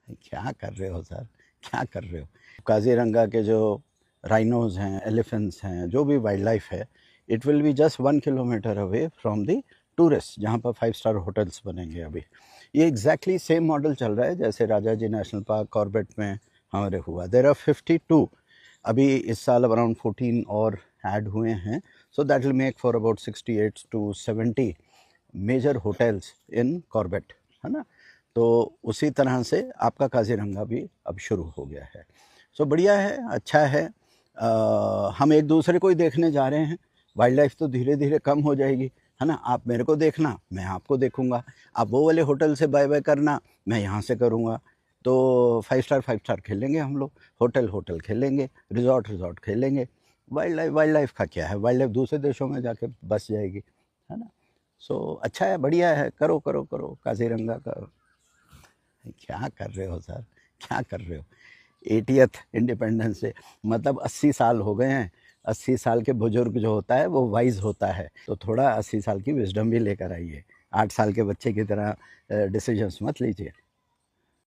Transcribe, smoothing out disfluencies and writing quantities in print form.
क्या कर रहे हो सर, क्या कर रहे हो? काज़ीरंगा के जो राइनोज़ हैं, एलिफेंट्स हैं, जो भी वाइल्ड लाइफ है, it will be just 1 kilometre away from the tourist, जहाँ पर 5 स्टार होटल्स बनेंगे अभी। ये एग्जैक्टली सेम मॉडल चल रहा है जैसे राजा जी नेशनल पार्क कॉर्बेट में हमारे हुआ। देयर आर 52, अभी इस साल अराउंड 14 और ऐड हुए हैं। So that will make for about 68 to 70 major hotels in Corbett, है ना। तो उसी तरह से आपका काज़ीरंगा भी अब शुरू हो गया है। सो बढ़िया है, अच्छा है। हम एक दूसरे को ही देखने जा रहे हैं। वाइल्ड लाइफ तो धीरे धीरे कम हो जाएगी, है ना। आप मेरे को देखना, मैं आपको देखूंगा। आप वो वाले होटल से बाय बाय करना, मैं यहाँ से करूँगा। तो 5 स्टार खेलेंगे हम लोग, होटल होटल खेलेंगे, रिजॉर्ट खेलेंगे। वाइल्ड लाइफ का क्या है, वाइल्ड लाइफ दूसरे देशों में जाके बस जाएगी, है ना। सो अच्छा है, बढ़िया है, करो करो करो काज़ीरंगा का। क्या कर रहे हो सर, क्या कर रहे हो? 80th इंडिपेंडेंस डे, मतलब 80 साल हो गए हैं। 80 साल के बुजुर्ग जो होता है वो वाइज होता है, तो थोड़ा 80 साल की विजडम भी लेकर आइए। 8 साल के बच्चे की तरह डिसीजंस मत लीजिए।